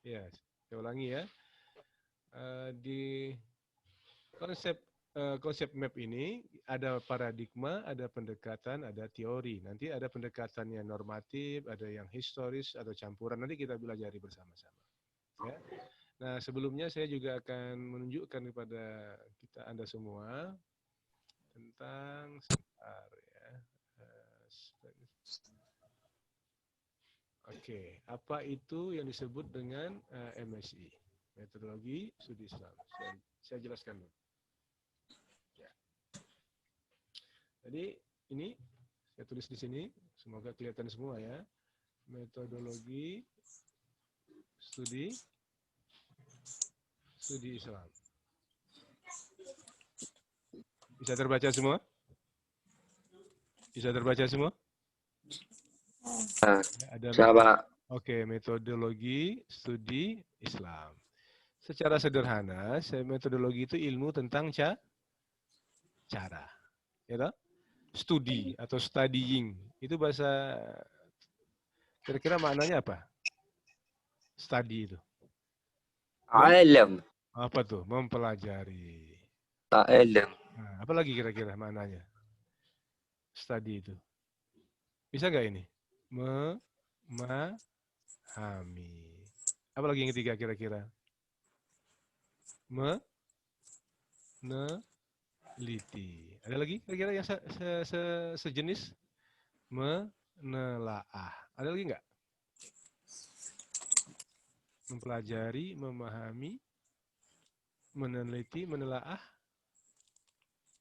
Ya, saya ulangi ya. Di konsep map ini ada paradigma, ada pendekatan, ada teori. Nanti ada pendekatannya normatif, ada yang historis, atau campuran. Nanti kita pelajari bersama-sama. Ya. Nah, sebelumnya saya juga akan menunjukkan kepada Anda semua tentang sebentar ya. Oke, apa itu yang disebut dengan MSI? Metodologi Studi Islam. Saya jelaskan dulu. Ya. Jadi ini saya tulis di sini, semoga kelihatan semua ya. Metodologi Studi Islam. Bisa terbaca semua? Bisa terbaca semua? Ada Oke, metodologi studi Islam. Secara sederhana, metodologi itu ilmu tentang cara. Ya, studi atau studying. Itu bahasa, kira-kira maknanya apa? Study itu. Alam. Apa tuh? Mempelajari. Ta'alam. Nah, apa lagi kira-kira maknanya? Study itu. Bisa nggak ini? Memahami. Apa lagi yang ketiga kira-kira? Meneliti. Ada lagi kira-kira yang sejenis? Menelaah. Ada lagi nggak? Mempelajari, memahami, meneliti, menelaah.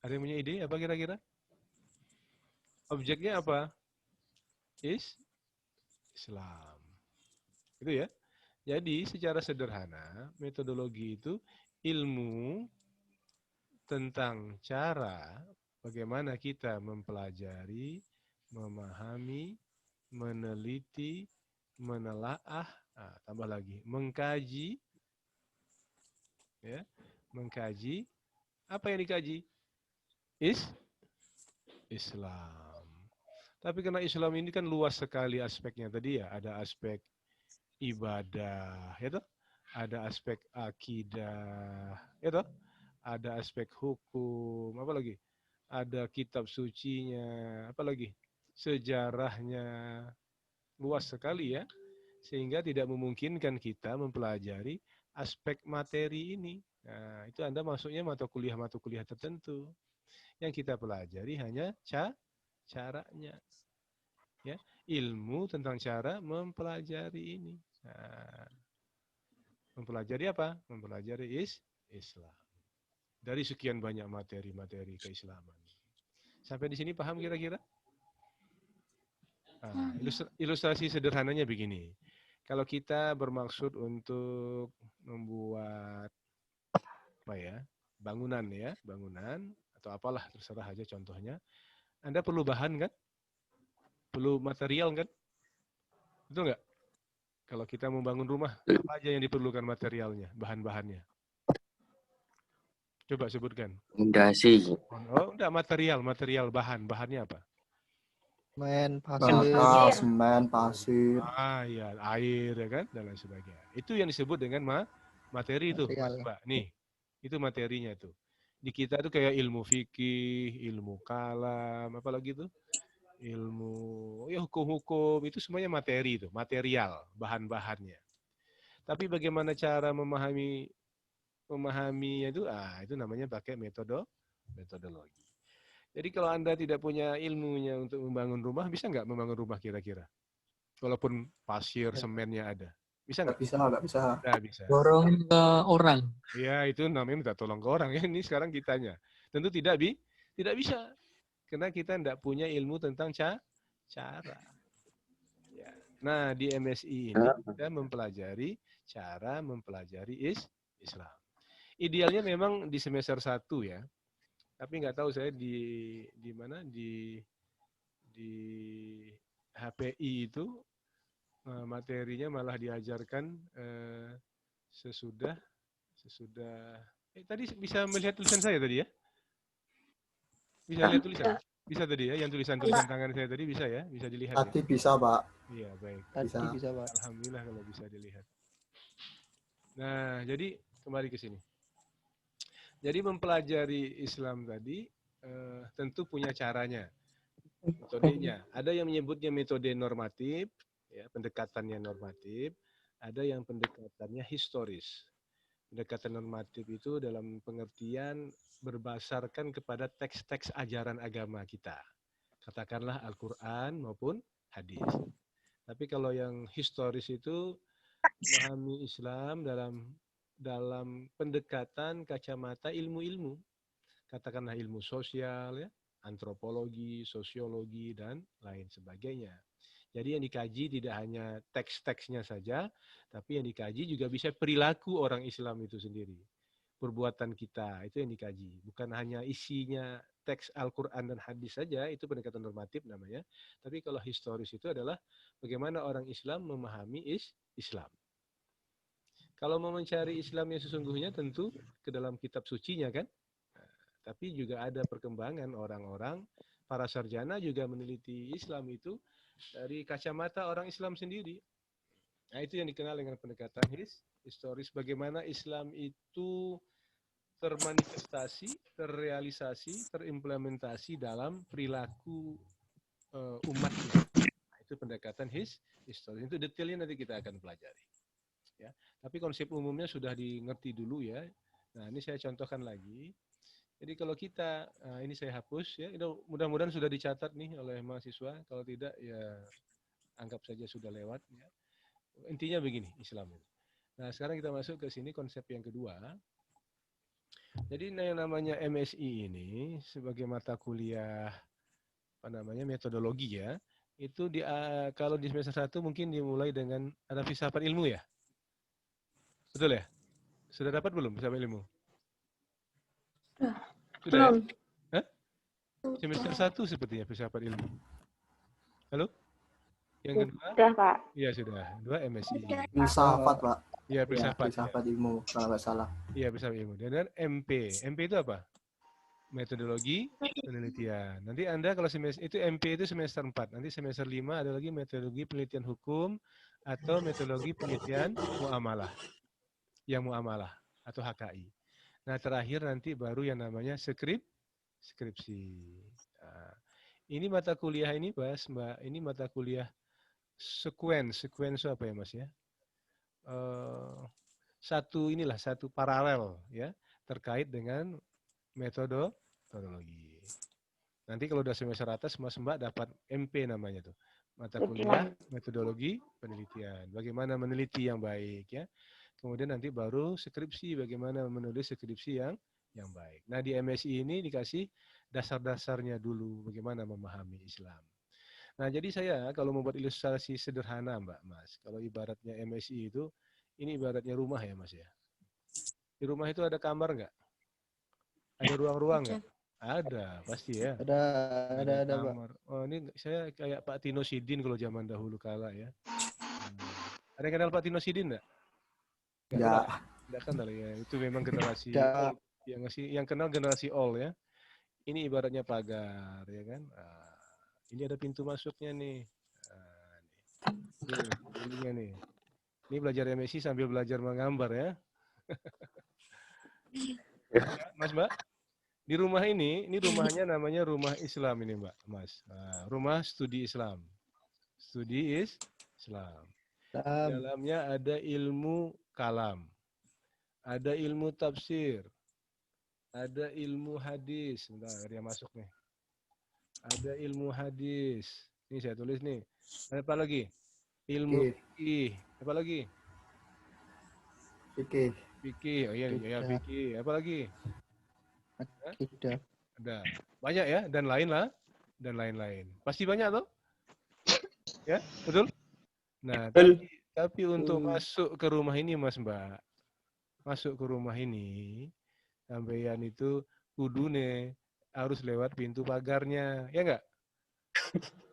Ada yang punya ide apa kira-kira? Objeknya apa? Islam. Itu ya. Jadi secara sederhana, metodologi itu ilmu tentang cara bagaimana kita mempelajari, memahami, meneliti, menelaah, tambah lagi, mengkaji, ya, mengkaji. Apa yang dikaji? Islam. Tapi karena Islam ini kan luas sekali aspeknya tadi ya, ada aspek ibadah, ya toh? Ada aspek akidah, ya toh? Ada aspek hukum, apa lagi? Ada kitab sucinya, apa lagi? Sejarahnya, luas sekali ya, sehingga tidak memungkinkan kita mempelajari aspek materi ini. Nah, itu Anda masuknya mata kuliah tertentu. Yang kita pelajari hanya caranya. Ya, ilmu tentang cara mempelajari ini. Nah, mempelajari apa? Mempelajari Islam. Dari sekian banyak materi-materi keislaman. Sampai di sini paham kira-kira? Nah, ilustrasi sederhananya begini. Kalau kita bermaksud untuk membuat apa ya, bangunan atau apalah terserah aja contohnya, Anda perlu bahan kan? Perlu material kan? Betul nggak? Kalau kita membangun rumah, apa aja yang diperlukan materialnya, bahan-bahannya? Coba sebutkan. Fondasi. Oh, enggak, material, bahannya apa? Bata, semen, pasir. Ya, air ya kan, dan lain sebagainya. Itu yang disebut dengan materi itu, Mas Mbak. Nih, itu materinya itu. Di kita itu kayak ilmu fikih, ilmu kalam, apalagi itu? Ilmu ya hukum-hukum, itu semuanya materi itu, material, bahan-bahannya. Tapi bagaimana cara memahaminya itu namanya pakai metodologi. Jadi kalau Anda tidak punya ilmunya untuk membangun rumah, bisa nggak membangun rumah kira-kira? Walaupun pasir, semennya ada. Bisa nggak? Nggak bisa. Nggak bisa. Dorong ke orang. Ya, itu namanya minta tolong ke orang. Ya, ini sekarang kitanya. Tentu tidak bisa. Karena kita tidak punya ilmu tentang cara. Ya. Nah, di MSI ini kita mempelajari cara mempelajari Islam. Idealnya memang di semester 1 ya. Tapi nggak tahu saya di mana di HPI itu materinya malah diajarkan sesudah tadi bisa melihat tulisan saya tadi ya? Bisa lihat tulisan? Bisa tadi ya, yang tulisan tangan saya tadi bisa ya? Bisa dilihat tadi ya? bisa, Pak. Iya, baik. Tadi bisa, Pak. Alhamdulillah kalau bisa dilihat. Nah, jadi kembali ke sini. Jadi mempelajari Islam tadi tentu punya caranya, metodenya. Ada yang menyebutnya metode normatif, ya, pendekatannya normatif. Ada yang pendekatannya historis. Pendekatan normatif itu dalam pengertian berbasarkan kepada teks-teks ajaran agama kita. Katakanlah Al-Quran maupun hadis. Tapi kalau yang historis itu memahami Islam dalam pendekatan kacamata ilmu-ilmu. Katakanlah ilmu sosial, ya, antropologi, sosiologi, dan lain sebagainya. Jadi yang dikaji tidak hanya teks-teksnya saja, tapi yang dikaji juga bisa perilaku orang Islam itu sendiri. Perbuatan kita, itu yang dikaji. Bukan hanya isinya teks Al-Quran dan hadis saja, itu pendekatan normatif namanya. Tapi kalau historis itu adalah bagaimana orang Islam memahami Islam. Kalau mau mencari Islam yang sesungguhnya tentu ke dalam kitab sucinya kan. Tapi juga ada perkembangan orang-orang, para sarjana juga meneliti Islam itu dari kacamata orang Islam sendiri. Nah, itu yang dikenal dengan pendekatan historis. Bagaimana Islam itu termanifestasi, terrealisasi, terimplementasi dalam perilaku umat. Nah, itu pendekatan historis. Itu detailnya nanti kita akan pelajari. Ya. Tapi konsep umumnya sudah dimengerti dulu ya. Nah, ini saya contohkan lagi. Jadi kalau kita, ini saya hapus ya, mudah-mudahan sudah dicatat nih oleh mahasiswa. Kalau tidak ya anggap saja sudah lewat. Ya. Intinya begini Islam. Nah sekarang kita masuk ke sini konsep yang kedua. Jadi yang namanya MSI ini sebagai mata kuliah metodologi ya. Itu kalau di semester 1 mungkin dimulai dengan ada filsafat ilmu ya. Betul ya? Sudah dapat belum filsafat ilmu? Sudah belum. Ya? Hah? Semester 1 sepertinya filsafat ilmu. Halo? Yang kedua? Sudah, Pak. Iya sudah. 2 MSI. Filsafat, Pak. Iya Ya, filsafat. filsafat ilmu, kalau nggak salah. Iya filsafat ilmu. Dan MP. MP itu apa? Metodologi penelitian. Nanti Anda kalau semester itu MP itu semester 4. Nanti semester 5 ada lagi metodologi penelitian hukum atau metodologi penelitian muamalah. Yang muamalah atau HKI. Nah, terakhir nanti baru yang namanya skripsi. Nah, ini mata kuliah ini, Mbak. Ini mata kuliah sequence apa ya, Mas ya? Satu paralel ya terkait dengan metodologi. Nanti kalau udah semester atas Mas Mbak dapat MP namanya tuh. Mata kuliah metodologi penelitian. Bagaimana meneliti yang baik ya. Kemudian nanti baru skripsi, bagaimana menulis skripsi yang baik. Nah di MSI ini dikasih dasar-dasarnya dulu, bagaimana memahami Islam. Nah jadi saya kalau membuat ilustrasi sederhana Mbak Mas, kalau ibaratnya MSI itu, ini ibaratnya rumah ya Mas ya. Di rumah itu ada kamar nggak? Ada ruang-ruang nggak? Ada, pasti ya. Ada kamar. Pak. Oh ini saya kayak Pak Tino Sidin kalau zaman dahulu kala ya. Ada yang kenal Pak Tino Sidin nggak? Nggak kenal ya. Itu memang generasi old. Yang kenal generasi old ya. Ini ibaratnya pagar ya kan. Ini ada pintu masuknya nih. Ininya nih. Ini belajar MSI sambil belajar menggambar ya. Mas Mbak, di rumah ini rumahnya namanya rumah Islam ini Mbak, Mas. Rumah studi Islam. Studi Islam. Dalamnya ada ilmu kalam. Ada ilmu tafsir. Ada ilmu hadis. Bentar, dia masuk nih. Ada ilmu hadis. Ini saya tulis nih. Apa lagi? Ilmu fikih. Apa lagi? Fikih. Oh iya, fikih. Apa lagi? Ada. Banyak ya, dan lain-lain. Pasti banyak toh? Ya, betul? Nah, tapi untuk masuk ke rumah ini Mas Mbak. Masuk ke rumah ini, sampeyan itu kudune harus lewat pintu pagarnya, ya enggak?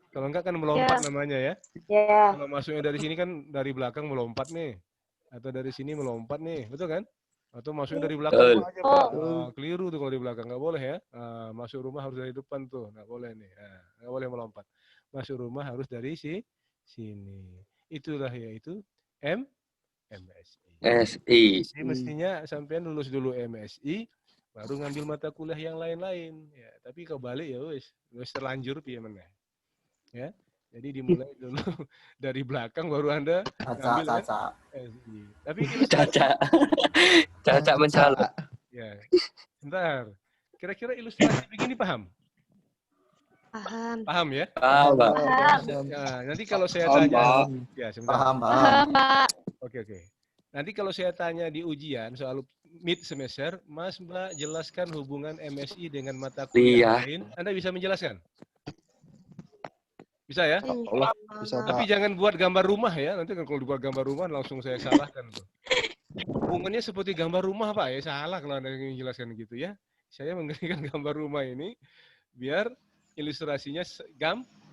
Kalau enggak kan melompat namanya ya. Kalau masuknya dari sini kan dari belakang melompat nih. Atau dari sini melompat nih, betul kan? Atau masuknya dari belakang aja Pak. Keliru tuh kalau di belakang, nggak boleh ya. Masuk rumah harus dari depan tuh, nggak boleh nih. Nggak boleh melompat. Masuk rumah harus dari sini. Itulah yaitu MSI. SI. Jadi mestinya sampean lulus dulu MSI, baru ngambil mata kuliah yang lain-lain. Ya, tapi kau balik ya wis terlanjur piye meneh. Ya. Jadi dimulai dulu dari belakang baru Anda ngambil kan Caca. SI. Tapi ilustrasi Caca. Caca mencalon. ya. Bentar. Kira-kira ilustrasi begini paham? Paham. Paham ya? Paham, Pak. Nah, nanti kalau saya Paham, tanya, Pak. ya sebentar. Paham. Pak. Oke. Nanti kalau saya tanya di ujian soal mid semester, Mas Mbak jelaskan hubungan MSI dengan mata kuliah Iya. lain, Anda bisa menjelaskan? Bisa ya? Allah, bisa Tapi Pak. jangan buat gambar rumah ya, nanti kalau dibuat gambar rumah langsung saya salahkan tuh. Hubungannya seperti gambar rumah Pak ya, salah kalau Anda ingin jelaskan gitu ya. Saya menggerikan gambar rumah ini biar ilustrasinya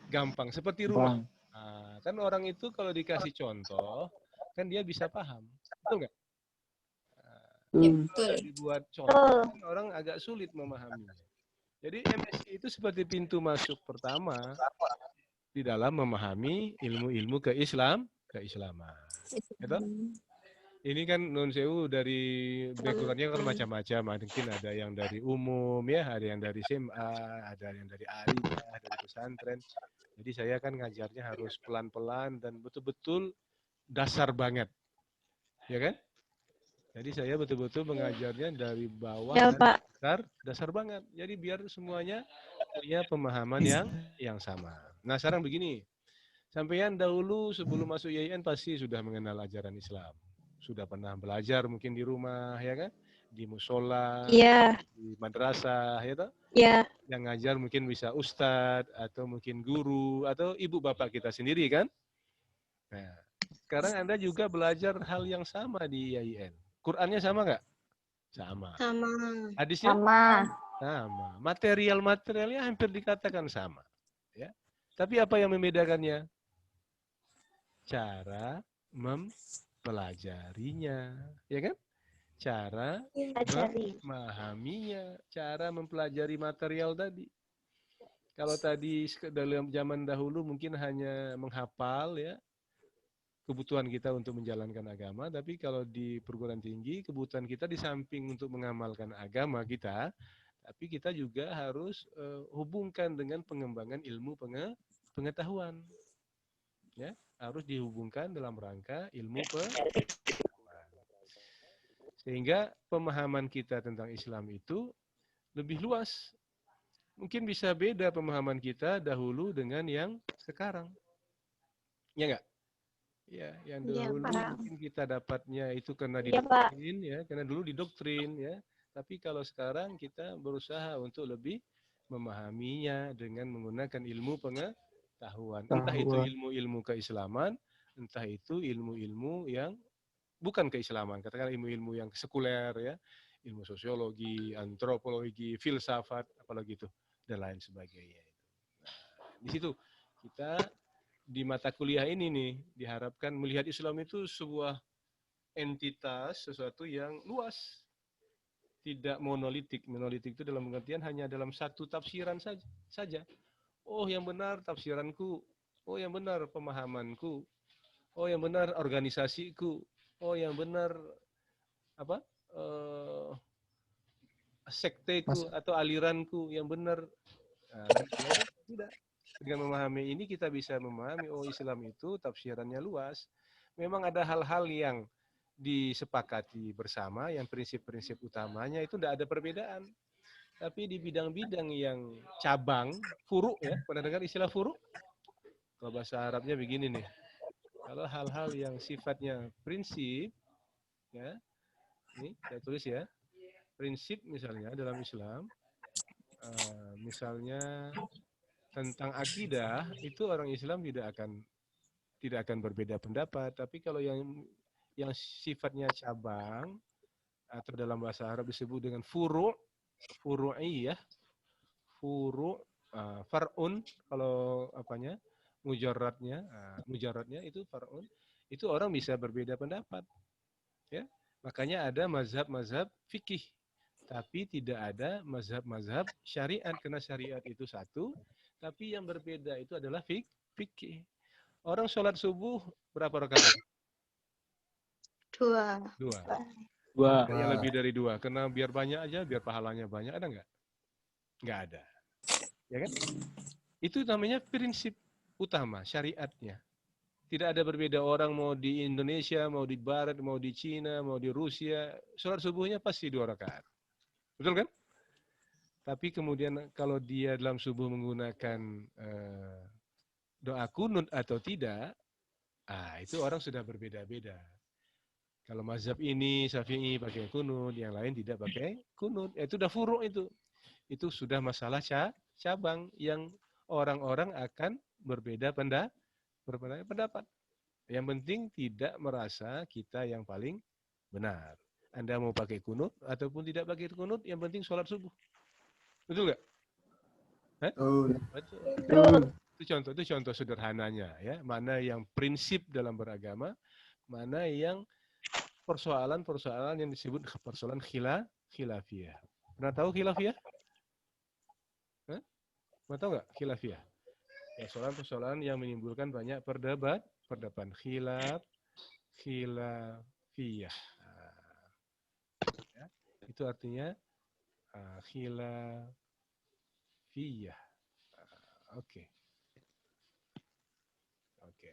gampang seperti rumah. Nah, kan orang itu kalau dikasih contoh kan dia bisa paham, betul nggak? Kalau dibuat contoh kan orang agak sulit memahaminya. Jadi MSI itu seperti pintu masuk pertama di dalam memahami ilmu-ilmu keislaman. Gitu? Ini kan non sewu dari backgroundnya kan macam-macam. Mungkin ada yang dari umum ya, ada yang dari SMA, ada yang dari aliyah, dari pesantren. Jadi saya kan ngajarnya harus pelan-pelan dan betul-betul dasar banget, ya kan? Jadi saya betul-betul mengajarnya dari bawah Ya, dan Pak. dasar banget. Jadi biar semuanya punya pemahaman yang sama. Nah sekarang begini, sampean dahulu sebelum masuk YIN pasti sudah mengenal ajaran Islam. Sudah pernah belajar mungkin di rumah, ya kan? Di musola, Iya. di madrasah, ya toh? Iya. Yang ngajar mungkin bisa ustadz, atau mungkin guru, atau ibu bapak kita sendiri kan? Nah, sekarang Anda juga belajar hal yang sama di YIN. Qurannya sama nggak? Sama. Sama. Hadisnya? Sama. Sama. Materialnya hampir dikatakan sama. Ya. Tapi apa yang membedakannya? Cara mempelajarinya, ya kan? Cara memahaminya, cara mempelajari material tadi. Kalau tadi dalam zaman dahulu mungkin hanya menghafal ya, kebutuhan kita untuk menjalankan agama, tapi kalau di perguruan tinggi, kebutuhan kita di samping untuk mengamalkan agama kita, tapi kita juga harus hubungkan dengan pengembangan ilmu pengetahuan. Ya, harus dihubungkan dalam rangka ilmu pengetahuan. Sehingga pemahaman kita tentang Islam itu lebih luas. Mungkin bisa beda pemahaman kita dahulu dengan yang sekarang. Ya enggak? Ya, yang dahulu mungkin kita dapatnya itu karena didoktrin, ya, karena dulu didoktrin, ya. Tapi kalau sekarang kita berusaha untuk lebih memahaminya dengan menggunakan ilmu pengetahuan. Entah itu ilmu-ilmu keislaman, entah itu ilmu-ilmu yang bukan keislaman. Katakan ilmu-ilmu yang sekuler, ya, ilmu sosiologi, antropologi, filsafat, apalagi itu dan lain sebagainya. Nah, di situ kita di mata kuliah ini nih diharapkan melihat Islam itu sebuah entitas, sesuatu yang luas, tidak monolitik. Monolitik itu dalam pengertian hanya dalam satu tafsiran saja. Oh yang benar tafsiranku, oh yang benar pemahamanku, oh yang benar organisasiku, oh yang benar apa sekteku atau aliranku yang benar. Nah, tidak. Dengan memahami ini kita bisa memahami oh Islam itu tafsirannya luas. Memang ada hal-hal yang disepakati bersama, yang prinsip-prinsip utamanya itu tidak ada perbedaan. Tapi di bidang-bidang yang cabang, furu ya, pernah dengar istilah furu? Kalau bahasa Arabnya begini nih. Kalau hal-hal yang sifatnya prinsip, ya, ini saya tulis ya, prinsip misalnya dalam Islam, misalnya tentang akidah itu orang Islam tidak akan berbeda pendapat. Tapi kalau yang sifatnya cabang atau dalam bahasa Arab disebut dengan furu'iyah, far'un kalau apanya mujarradnya itu far'un, itu orang bisa berbeda pendapat. Ya, makanya ada mazhab-mazhab fikih. Tapi tidak ada mazhab-mazhab syariat karena syariat itu satu. Tapi yang berbeda itu adalah fikih. Orang sholat subuh berapa rakaat? Dua. Dua. Wah. Ada yang lebih dari dua. Karena biar banyak aja, biar pahalanya banyak. Ada nggak? Nggak ada. Ya kan? Itu namanya prinsip utama syariatnya. Tidak ada berbeda orang mau di Indonesia, mau di Barat, mau di Cina, mau di Rusia. Sholat subuhnya pasti 2 rakaat. Betul kan? Tapi kemudian kalau dia dalam subuh menggunakan doa kunut atau tidak, itu orang sudah berbeda-beda. Kalau mazhab ini, Syafi'i pakai kunut, yang lain tidak pakai kunut. Itu udah furu' itu. Itu sudah masalah cabang yang orang-orang akan berbeda pendapat. Yang penting tidak merasa kita yang paling benar. Anda mau pakai kunut ataupun tidak pakai kunut, yang penting sholat subuh. Betul nggak? Betul. Itu contoh sederhananya ya. Mana yang prinsip dalam beragama, mana yang persoalan-persoalan yang disebut persoalan khilafiyah. Pernah tahu khilafiyah? Pernah tahu nggak khilafiyah? Persoalan-persoalan yang menimbulkan banyak perdebatan khilafiyah. Ya, itu artinya khilafiyah. Oke,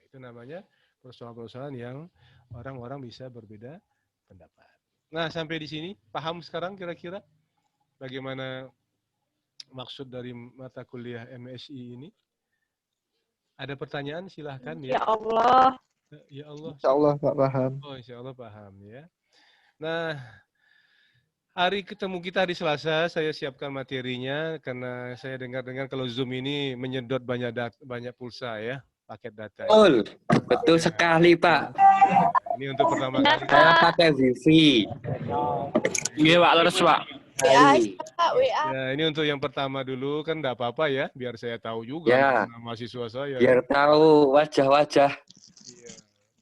itu namanya persoalan-persoalan yang orang-orang bisa berbeda pendapat. Nah, sampai di sini paham sekarang kira-kira bagaimana maksud dari mata kuliah MSI ini? Ada pertanyaan silahkan ya. Ya Allah. Ya Allah. Insya Allah Pak paham. Oh, insya Allah paham ya. Nah, hari ketemu kita hari Selasa, saya siapkan materinya karena saya dengar-dengar kalau Zoom ini menyedot banyak pulsa ya, paket data. Betul, betul sekali Pak. Ini untuk pertama kali. Saya pakai Wifi. Iya Pak, terus Pak. WA, WA. Ya, ini untuk yang pertama dulu kan enggak apa-apa ya, biar saya tahu juga Ya. nama mahasiswa saya. Biar tahu wajah-wajah Iya.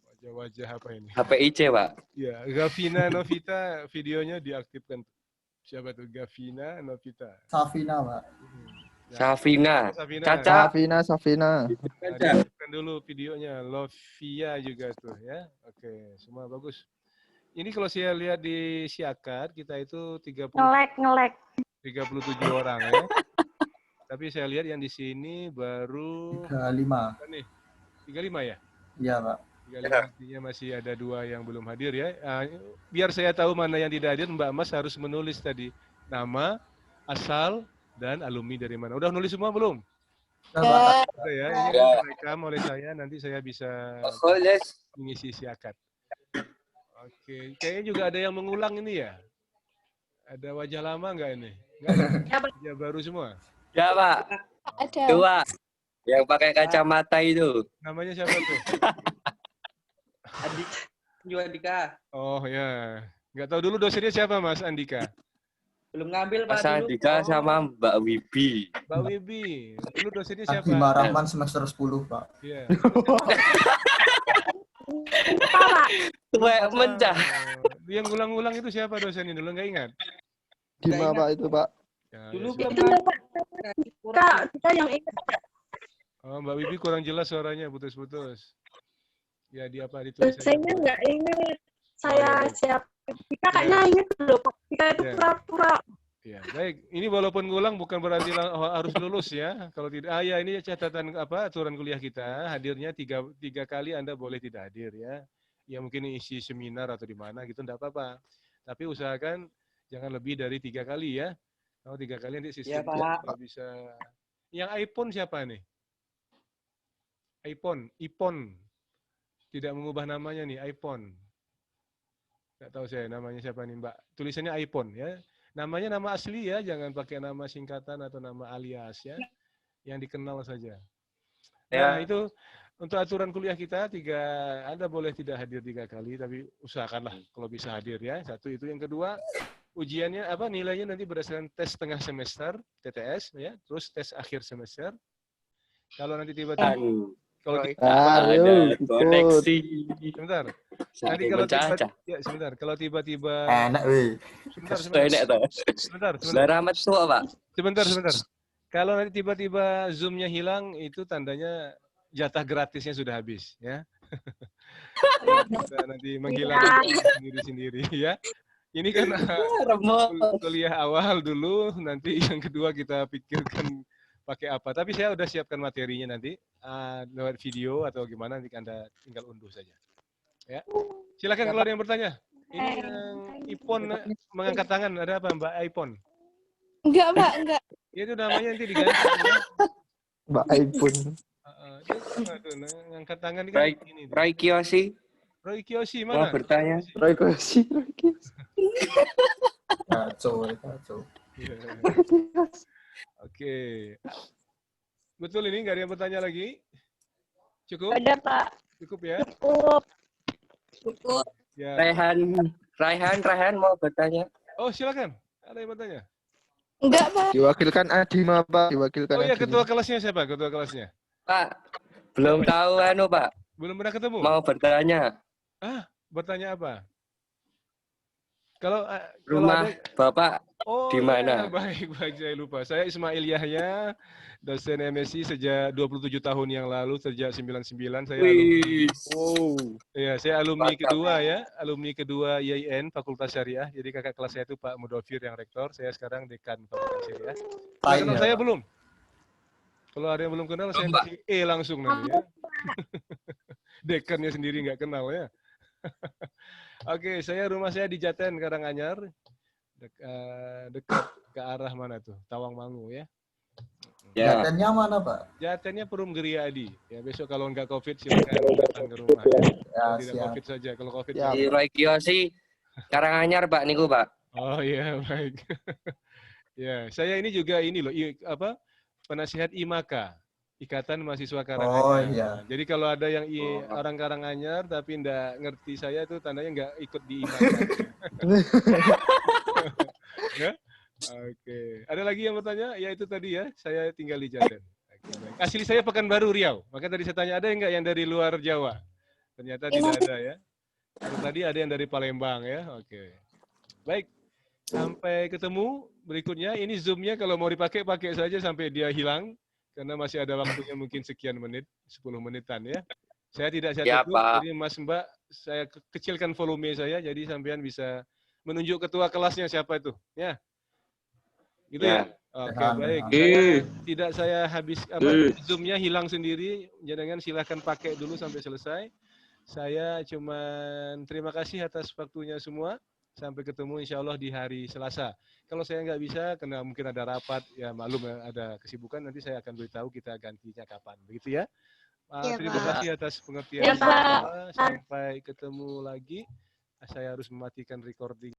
Wajah-wajah apa ini? HPIC Pak. Ya, Gavina Novita videonya diaktifkan. Siapa tuh Gavina Novita? Safina Pak. Ya. Safina. Safina. Caca. Safina. Nah, diaktifkan dulu videonya. Lovia juga tuh ya. Oke, semua bagus. Ini kalau saya lihat di Siakar, kita itu 37 orang ya. Tapi saya lihat yang di sini baru 35. apa nih? 35 ya? Iya Pak. 35 artinya masih ada 2 yang belum hadir ya. Biar saya tahu mana yang tidak hadir, Mbak Mas harus menulis tadi nama, asal, dan alumni dari mana. Udah nulis semua belum? Udah, Pak. Udah ya, ini kan direkam oleh saya, nanti saya bisa mengisi Siakar. Oke, kayaknya juga ada yang mengulang ini ya? Ada wajah lama nggak ini? Nggak ada? Ya baru semua? Ya Pak. Ada. 2. Yang pakai kacamata itu. Namanya siapa tuh? Andika. Oh ya, nggak tahu dulu dosennya siapa Mas Andika? Belum ngambil Pak Mas dulu. Andika sama Mbak Wibi. Mbak Wibi, dulu dosennya siapa? Bima Rahman semester 10 Pak. Iya. Tuwek mencah. Yang ngulang-ngulang itu siapa dosennya dulu nggak ingat? Bima Pak itu Pak. Ya, Dulu ya, belum Kita yang ingat. oh, Mbak Wibi kurang jelas suaranya, putus-putus. Ya, di apa ditulis? Saya nggak ingat. Saya siap. Kita kayaknya ingat dulu. Kita itu Ya. pura-pura. Ya, baik. Ini walaupun ngulang bukan berarti harus lulus ya. Kalau tidak, ya ini catatan aturan kuliah kita. Hadirnya tiga kali Anda boleh tidak hadir ya. Ya mungkin isi seminar atau di mana gitu, enggak apa-apa. Tapi usahakan jangan lebih dari 3 kali ya. Kalau 3 kali nanti sistem Ya, Pak. nggak bisa. Yang iPhone siapa nih? iPhone. Tidak mengubah namanya nih, iPhone. Nggak tahu saya namanya siapa nih Mbak. Tulisannya iPhone ya. Namanya nama asli ya, jangan pakai nama singkatan atau nama alias ya. Yang dikenal saja. Nah, itu untuk aturan kuliah kita Anda boleh tidak hadir 3 kali, tapi usahakanlah kalau bisa hadir ya. Satu itu, yang kedua, ujiannya nilainya nanti berdasarkan tes tengah semester, TTS ya, terus tes akhir semester. Kalau nanti tiba-tiba kalau Ada koneksi. sebentar. Nanti Saking kalau mencacah. sebentar, kalau tiba-tiba Enak weh. sebentar. Saudara Ahmad tua Pak. Sebentar. Kalau nanti tiba-tiba Zoom-nya hilang, itu tandanya jatah gratisnya sudah habis ya. Kita nanti menghilangkan sendiri-sendiri ya. Ini kan kuliah awal dulu, nanti yang kedua kita pikirkan pakai apa. Tapi saya udah siapkan materinya nanti lewat video atau gimana, nanti Anda tinggal unduh saja. Ya. Silakan kalau ada yang bertanya. Ini yang Ipon mengangkat tangan, ada apa Mbak Ipon? Enggak, Pak, enggak. Ya, itu namanya nanti diganti. Mbak iPhone. Ngangkat tangan ini kan ini. Roy Kiyoshi Roy Kiyoshi mau mana? bertanya. Roy Kiyoshi. Kacau. Iya. Oke. Betul ini, nggak ada yang bertanya lagi? Cukup? Ada, Pak. Cukup ya? Cukup. Ya. Raihan mau bertanya. Oh, silakan. Ada yang bertanya? Enggak, Pak. Diwakilkan Adima, Pak. Diwakilkan Oh iya, Adima. ketua kelasnya siapa? Ketua kelasnya? Pak, belum tahu Pak. Belum pernah ketemu? Mau bertanya. Bertanya apa? Kalau Rumah ada... Bapak Oh, di mana? Ya, baik, saya lupa. Saya Ismail Yahya, dosen MSI sejak 27 tahun yang lalu, sejak 99 saya alumni. Ya, saya alumni kedua ya, alumni kedua IAIN Fakultas Syariah. Jadi kakak kelas saya itu Pak Mudofir yang rektor, saya sekarang dekan Fakultas Syariah. Kenal saya belum? Kalau ada yang belum kenal, saya kasih langsung nanti ya. Dekannya sendiri nggak kenal ya. Oke, rumah saya di Jaten, Karanganyar. Dekat ke arah mana tuh? Tawangmangu ya. Ya. Jatennya mana, Pak? Jatennya Perum Geriadi. Ya, besok kalau nggak COVID silakan datang ke rumah ya. Kalau tidak siap. COVID saja. Kalau COVID Ya. Di Roy Kiyoshi Karanganyar Pak niku Pak. Oh iya, baik. Ya, saya ini juga ini loh, penasihat IMAKA, Ikatan Mahasiswa Karanganyar. Oh iya. Jadi kalau ada yang orang Karanganyar tapi nggak ngerti saya itu tandanya nggak ikut di IMAKA. Ya? Oke. Ada lagi yang bertanya? Ya itu tadi ya, saya tinggal di Jaten. Baik. Asli saya Pekanbaru, Riau. Maka tadi saya tanya, ada nggak yang dari luar Jawa? Ternyata tidak ada ya. Tadi ada yang dari Palembang ya. Oke. Baik. Sampai ketemu berikutnya. Ini Zoom-nya kalau mau dipakai, pakai saja sampai dia hilang. Karena masih ada waktunya mungkin sekian menit, 10 menitan ya. Saya tidak saya tutup, jadi Mas Mbak, saya kecilkan volume saya, jadi sampean bisa menunjuk ketua kelasnya siapa itu. Ya. Gitu ya? Oke, baik. Saya habis Zoom-nya hilang sendiri, jangan silahkan pakai dulu sampai selesai. Saya cuman terima kasih atas waktunya semua. Sampai ketemu insya Allah di hari Selasa. Kalau saya nggak bisa, karena mungkin ada rapat, ya maklum ada kesibukan, nanti saya akan beritahu kita gantinya kapan. Begitu ya? Terima kasih atas pengertian. Sampai ketemu lagi. Saya harus mematikan recording.